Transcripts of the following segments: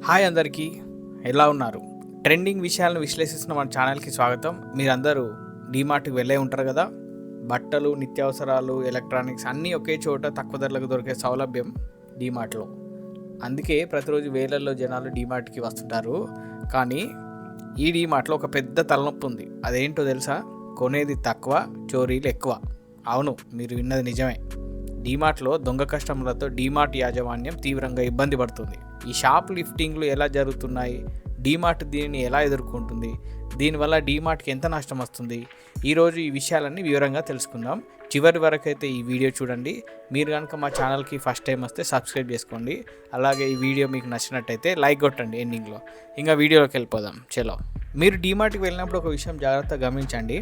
Hi అందరికీ, ఎలా ఉన్నారు? ట్రెండింగ్ విషయాలను విశ్లేషిస్తున్న మన ఛానల్కి స్వాగతం. మీరందరూ డీమార్ట్కి వెళ్ళే ఉంటారు కదా. బట్టలు, నిత్యావసరాలు, ఎలక్ట్రానిక్స్ అన్నీ ఒకే చోట తక్కువ ధరలకు దొరికే సౌలభ్యం డీమార్ట్లో. అందుకే ప్రతిరోజు వేలల్లో జనాలు డీమార్ట్కి వస్తుంటారు. కానీ ఈ డీమార్ట్లో ఒక పెద్ద తలనొప్పి ఉంది. అదేంటో తెలుసా? కొనేది తక్కువ, చోరీలు ఎక్కువ. అవును, మీరు విన్నది నిజమే. డీమార్ట్లో దొంగ కస్టమర్లతో డీమార్ట్ యాజమాన్యం తీవ్రంగా ఇబ్బంది పడుతుంది. ఈ షాప్ లిఫ్టింగ్లు ఎలా జరుగుతున్నాయి, డీమార్ట్ దీనిని ఎలా ఎదుర్కొంటుంది, దీనివల్ల డీమార్ట్కి ఎంత నష్టం వస్తుంది, ఈరోజు ఈ విషయాలన్నీ వివరంగా తెలుసుకుందాం. చివరి వరకు అయితే ఈ వీడియో చూడండి. మీరు కనుక మా ఛానల్కి ఫస్ట్ టైం వస్తే సబ్స్క్రైబ్ చేసుకోండి. అలాగే ఈ వీడియో మీకు నచ్చినట్టయితే లైక్ కొట్టండి ఎండింగ్లో. ఇంకా వీడియోలోకి వెళ్ళిపోదాం. చలో. మీరు డీమార్ట్కి వెళ్ళినప్పుడు ఒక విషయం జాగ్రత్తగా గమనించండి.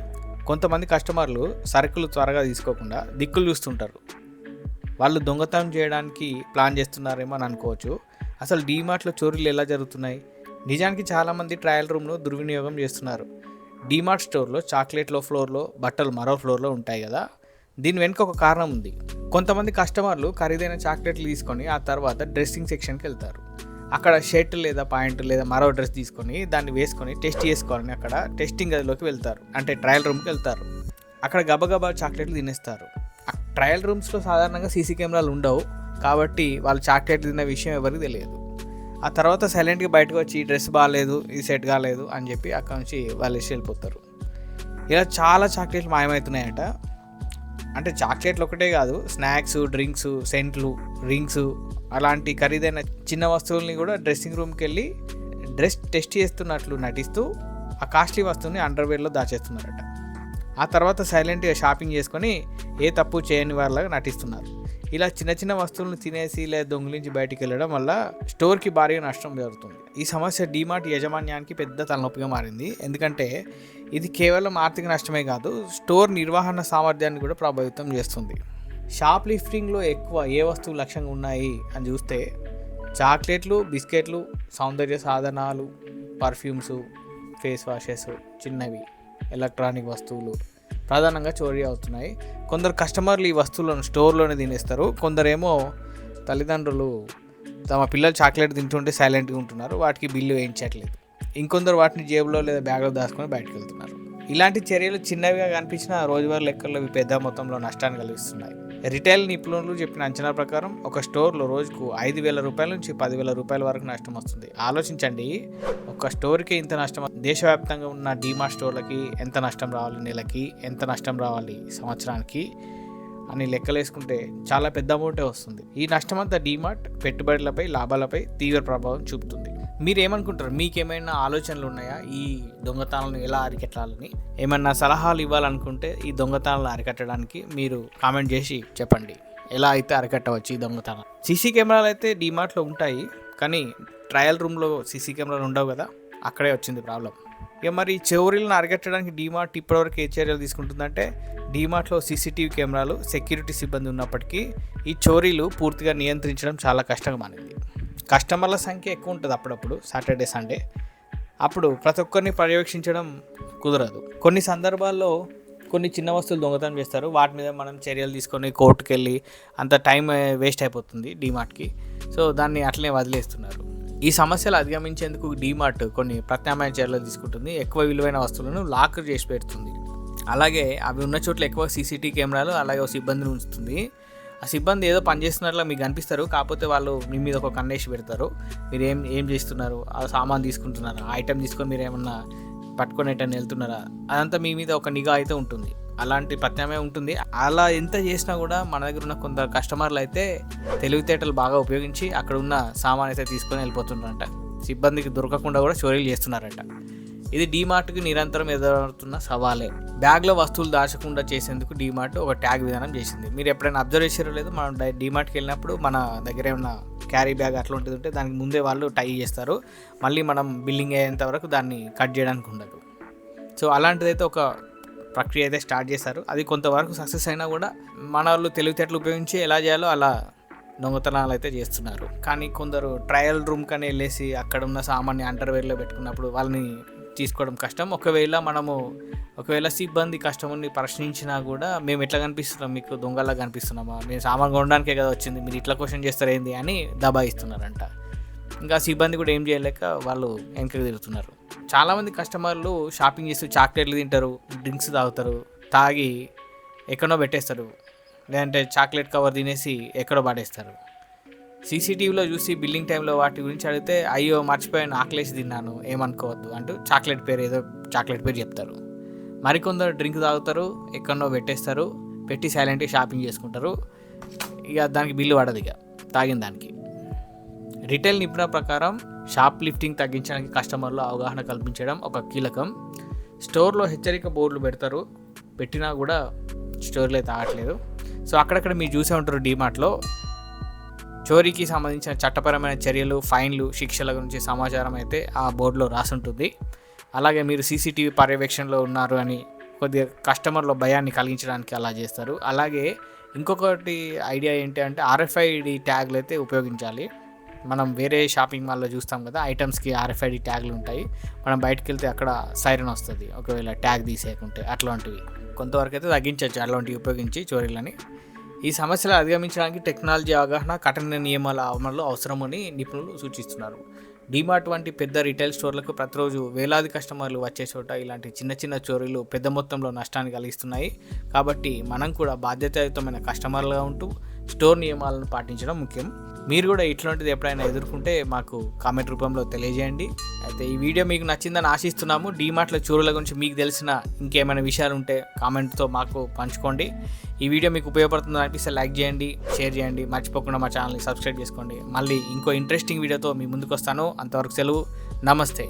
కొంతమంది కస్టమర్లు సరుకులు త్వరగా తీసుకోకుండా దిక్కులు చూస్తుంటారు. వాళ్ళు దొంగతనం చేయడానికి ప్లాన్ చేస్తున్నారేమో అని అనుకోవచ్చు. అసలు డీమార్ట్లో చోరీలు ఎలా జరుగుతున్నాయి? నిజానికి చాలామంది ట్రయల్ రూమ్ను దుర్వినియోగం చేస్తున్నారు. డీమార్ట్ స్టోర్లో చాక్లెట్లో ఫ్లోర్లో, బట్టలు మరో ఫ్లోర్లో ఉంటాయి కదా. దీని వెనుక ఒక కారణం ఉంది. కొంతమంది కస్టమర్లు ఖరీదైన చాక్లెట్లు తీసుకొని ఆ తర్వాత డ్రెస్సింగ్ సెక్షన్కి వెళ్తారు. అక్కడ షర్ట్ లేదా ప్యాంటు లేదా మరో డ్రెస్ తీసుకొని దాన్ని వేసుకొని టెస్ట్ చేసుకోవాలని అక్కడ టెస్టింగ్ గదిలోకి వెళ్తారు. అంటే ట్రయల్ రూమ్కి వెళ్తారు. అక్కడ గబగబా చాక్లెట్లు తినేస్తారు. ట్రయల్ రూమ్స్లో సాధారణంగా సీసీ కెమెరాలు ఉండవు కాబట్టి వాళ్ళు చాక్లెట్ తిన్న విషయం ఎవరికి తెలియదు. ఆ తర్వాత సైలెంట్గా బయటకు వచ్చి ఈ డ్రెస్ బాగాలేదు, ఇది సెట్ కాలేదు అని చెప్పి అక్కడ నుంచి వాళ్ళు వేసి వెళ్ళిపోతారు. ఇలా చాలా చాక్లెట్లు మాయమవుతున్నాయట. అంటే చాక్లెట్లు ఒకటే కాదు, స్నాక్స్, డ్రింక్స్, సెంట్లు, రింగ్స్ అలాంటి ఖరీదైన చిన్న వస్తువుల్ని కూడా డ్రెస్సింగ్ రూమ్కి వెళ్ళి డ్రెస్ టెస్ట్ చేస్తున్నట్లు నటిస్తూ ఆ కాస్ట్లీ వస్తువుని అండర్వేర్లో దాచేస్తున్నారట. ఆ తర్వాత సైలెంట్గా షాపింగ్ చేసుకొని ఏ తప్పు చేయని వాళ్ళగా నటిస్తున్నారు. ఇలా చిన్న చిన్న వస్తువులను తినేసి లేదా దొంగిలించి బయటికి వెళ్ళడం వల్ల స్టోర్కి భారీగా నష్టం జరుగుతుంది. ఈ సమస్య డీమార్ట్ యాజమాన్యానికి పెద్ద తలనొప్పిగా మారింది. ఎందుకంటే ఇది కేవలం ఆర్థిక నష్టమే కాదు, స్టోర్ నిర్వహణ సామర్థ్యాన్ని కూడా ప్రభావితం చేస్తుంది. షాప్ లిఫ్టింగ్లో ఎక్కువ ఏ వస్తువులు లక్ష్యంగా ఉన్నాయి అని చూస్తే చాక్లెట్లు, బిస్కెట్లు, సౌందర్య సాధనాలు, పర్ఫ్యూమ్స్, ఫేస్ వాషెస్, చిన్నవి ఎలక్ట్రానిక్ వస్తువులు ప్రధానంగా చోరీ అవుతున్నాయి. కొందరు కస్టమర్లు ఈ వస్తువులను స్టోర్లోనే తినేస్తారు. కొందరేమో తల్లిదండ్రులు తమ పిల్లలు చాక్లెట్ తింటుంటే సైలెంట్గా ఉంటున్నారు, వాటికి బిల్లు వేయించట్లేదు. ఇంకొందరు వాటిని జేబులో లేదా బ్యాగ్లో దాచుకొని బయటకు వెళ్తున్నారు. ఇలాంటి చర్యలు చిన్నవిగా కనిపించిన రోజువారీ లెక్కల్లో పెద్ద మొత్తంలో నష్టాన్ని కలిగిస్తున్నాయి. రిటైల్ నిపుణులు చెప్పిన అంచనా ప్రకారం ఒక స్టోర్లో రోజుకు 5,000 రూపాయల నుంచి 10,000 రూపాయల వరకు నష్టం వస్తుంది. ఆలోచించండి, ఒక స్టోర్కి ఇంత నష్టం. దేశవ్యాప్తంగా ఉన్న డీమార్ట్ స్టోర్లకి ఎంత నష్టం రావాలి, నెలకి ఎంత నష్టం రావాలి, సంవత్సరానికి అని లెక్కలేసుకుంటే చాలా పెద్ద అమౌంటే వస్తుంది. ఈ నష్టమంతా డీమార్ట్ పెట్టుబడులపై, లాభాలపై తీవ్ర ప్రభావం చూపుతుంది. మీరేమనుకుంటారు? మీకేమైనా ఆలోచనలు ఉన్నాయా ఈ దొంగతనాలను ఎలా అరికట్టాలని? ఏమన్నా సలహాలు ఇవ్వాలనుకుంటే ఈ దొంగతనాలను అరికట్టడానికి మీరు కామెంట్ చేసి చెప్పండి. ఎలా అయితే అరికట్టవచ్చు ఈ దొంగతనం. సీసీ కెమెరాలు అయితే డీమార్ట్లో ఉంటాయి, కానీ ట్రయల్ రూమ్లో సీసీ కెమెరాలు ఉండవు కదా, అక్కడే వచ్చింది ప్రాబ్లం. ఇక మరి చోరీలను అరికట్టడానికి డీమార్ట్ ఇప్పటివరకు ఏ చర్యలు తీసుకుంటుందంటే, డీమార్ట్లో సీసీటీవీ కెమెరాలు, సెక్యూరిటీ సిబ్బంది ఉన్నప్పటికీ ఈ చోరీలు పూర్తిగా నియంత్రించడం చాలా కష్టంగా మారింది. కస్టమర్ల సంఖ్య ఎక్కువ ఉంటుంది అప్పుడప్పుడు, సాటర్డే సండే. అప్పుడు ప్రతి ఒక్కరిని పర్యవేక్షించడం కుదరదు. కొన్ని సందర్భాల్లో కొన్ని చిన్న వస్తువులు దొంగతనం చేస్తారు. వాటి మీద మనం చర్యలు తీసుకొని కోర్టుకు వెళ్ళి అంత టైం వేస్ట్ అయిపోతుంది డీమార్ట్కి. సో దాన్ని అట్లనే వదిలేస్తున్నారు. ఈ సమస్యలు అధిగమించేందుకు డీమార్ట్ కొన్ని ప్రత్యామ్నాయ చర్యలు తీసుకుంటుంది. ఎక్కువ విలువైన వస్తువులను లాక్ చేసి పెడుతుంది. అలాగే అవి ఉన్న చోట్ల ఎక్కువ సీసీటీవీ కెమెరాలు, అలాగే ఒక సిబ్బందిని ఉంచుతుంది. ఆ సిబ్బంది ఏదో పని చేస్తున్నట్లా మీకు అనిపిస్తారు, కాకపోతే వాళ్ళు మీ మీద ఒక కన్నేసి పెడతారు. మీరు ఏం చేస్తున్నారు, ఆ సామాన్ తీసుకుంటున్నారా, ఆ ఐటెం తీసుకొని మీరు ఏమన్నా పట్టుకొని ఎటన్నా వెళ్తున్నారా, అదంతా మీ మీద ఒక నిఘా అయితే ఉంటుంది. అలాంటి ప్రత్యామ్నాయం ఉంటుంది. అలా ఎంత చేసినా కూడా మన దగ్గర ఉన్న కొంత కస్టమర్లు అయితే తెలివితేటలు బాగా ఉపయోగించి అక్కడ ఉన్న సామాన్ అయితే తీసుకొని వెళ్ళిపోతున్నారంట. సిబ్బందికి దొరకకుండా కూడా చోరీలు చేస్తున్నారట. ఇది డీమార్ట్కి నిరంతరం ఎదురవుతున్న సవాలే. బ్యాగ్లో వస్తువులు దాచకుండా చేసేందుకు డీమార్ట్ ఒక ట్యాగ్ విధానం చేసింది. మీరు ఎప్పుడైనా అబ్జర్వ్ చేసారో లేదు, మనం డీమార్ట్కి వెళ్ళినప్పుడు మన దగ్గర ఏమన్నా క్యారీ బ్యాగ్ అట్లాంటిది ఉంటే దానికి ముందే వాళ్ళు టై చేస్తారు. మళ్ళీ మనం బిల్లింగ్ అయ్యేంత వరకు దాన్ని కట్ చేయడానికి ఉండదు. సో అలాంటిదైతే ఒక ప్రక్రియ అయితే స్టార్ట్ చేశారు. అది కొంతవరకు సక్సెస్ అయినా కూడా మన వాళ్ళు తెలివితేటలు ఉపయోగించి ఎలా చేయాలో అలా దొంగతనాలు అయితే చేస్తున్నారు. కానీ కొందరు ట్రయల్ రూమ్ కని వెళ్ళేసి అక్కడ ఉన్న సామాన్ని అండర్వేర్లో పెట్టుకున్నప్పుడు వాళ్ళని తీసుకోవడం కష్టం. ఒకవేళ సిబ్బంది కస్టమర్ని ప్రశ్నించినా కూడా మేము ఎట్లా కనిపిస్తున్నాం, మీకు దొంగలా కనిపిస్తున్నామా, మేము సామాన్ కొనడానికే కదా వచ్చింది, మీరు ఇట్లా క్వశ్చన్ చేస్తారు ఏంది అని దబాయిస్తున్నారంట. ఇంకా సిబ్బంది కూడా ఏం చేయలేక వాళ్ళు వెనకకి తిరుగుతున్నారు. చాలామంది కస్టమర్లు షాపింగ్ చేస్తూ చాక్లెట్లు తింటారు, డ్రింక్స్ తాగుతారు, తాగి ఎక్కడో పెట్టేస్తారు, లేదంటే చాక్లెట్ కవర్ తినేసి ఎక్కడో పడేస్తారు. సీసీటీవీలో చూసి బిల్లింగ్ టైంలో వాటి గురించి అడిగితే అయ్యో మర్చిపోయాను, ఆకలేసి తిన్నాను, ఏమనుకోవద్దు అంటూ చాక్లెట్ పేరు చెప్తారు. మరికొందరు డ్రింక్ తాగుతారు, ఎక్కడో పెట్టేస్తారు, పెట్టి సైలెంట్గా షాపింగ్ చేసుకుంటారు. ఇక దానికి బిల్లు పడదు ఇక తాగిన దానికి. రిటైల్ నిపుణుల ప్రకారం షాప్ లిఫ్టింగ్ తగ్గించడానికి కస్టమర్లు అవగాహన కల్పించడం ఒక కీలకం. స్టోర్లో హెచ్చరిక బోర్డులు పెడతారు, పెట్టినా కూడా స్టోర్లో అయితే ఆగట్లేదు. సో అక్కడక్కడ మీరు చూసే ఉంటారు డీమార్ట్లో చోరీకి సంబంధించిన చట్టపరమైన చర్యలు, ఫైన్లు, శిక్షల గురించి సమాచారం అయితే ఆ బోర్డులో రాసుంటుంది. అలాగే మీరు సీసీటీవీ పర్యవేక్షణలో ఉన్నారు అని కొద్దిగా కస్టమర్లో భయాన్ని కలిగించడానికి అలా చేస్తారు. అలాగే ఇంకొకటి ఐడియా ఏంటి అంటే RFID ట్యాగ్లు అయితే ఉపయోగించాలి. మనం వేరే షాపింగ్ మాల్లో చూస్తాం కదా, ఐటమ్స్కి RFID ట్యాగ్లు ఉంటాయి. మనం బయటకు వెళ్తే అక్కడ సైరన్ వస్తుంది ఒకవేళ ట్యాగ్ తీసేయకుంటే. అట్లాంటివి కొంతవరకు అయితే తగ్గించవచ్చు అట్లాంటివి ఉపయోగించి చోరీలని. ఈ సమస్యలు అధిగమించడానికి టెక్నాలజీ అవగాహన, కఠిన నియమాల అమలు అవసరమని నిపుణులు సూచిస్తున్నారు. డీమార్ట్ వంటి పెద్ద రిటైల్ స్టోర్లకు ప్రతిరోజు వేలాది కస్టమర్లు వచ్చే చోట ఇలాంటి చిన్న చిన్న చోరీలు పెద్ద మొత్తంలో నష్టాన్ని కలిగిస్తున్నాయి. కాబట్టి మనం కూడా బాధ్యతాయుతమైన కస్టమర్లుగా ఉంటూ స్టోర్ నియమాలను పాటించడం ముఖ్యం. మీరు కూడా ఇట్లాంటిది ఎప్పుడైనా ఎదుర్కొంటే మాకు కామెంట్ రూపంలో తెలియజేయండి. అయితే ఈ వీడియో మీకు నచ్చిందని ఆశిస్తున్నాము. డీమార్ట్ల చోరుల గురించి మీకు తెలిసిన ఇంకేమైనా విషయాలు ఉంటే కామెంట్తో మాకు పంచుకోండి. ఈ వీడియో మీకు ఉపయోగపడుతుందని అనిపిస్తే లైక్ చేయండి, షేర్ చేయండి, మర్చిపోకుండా మా ఛానల్ని సబ్స్క్రైబ్ చేసుకోండి. మళ్ళీ ఇంకో ఇంట్రెస్టింగ్ వీడియోతో మీ ముందుకు వస్తాను. అంతవరకు సెలవు, నమస్తే.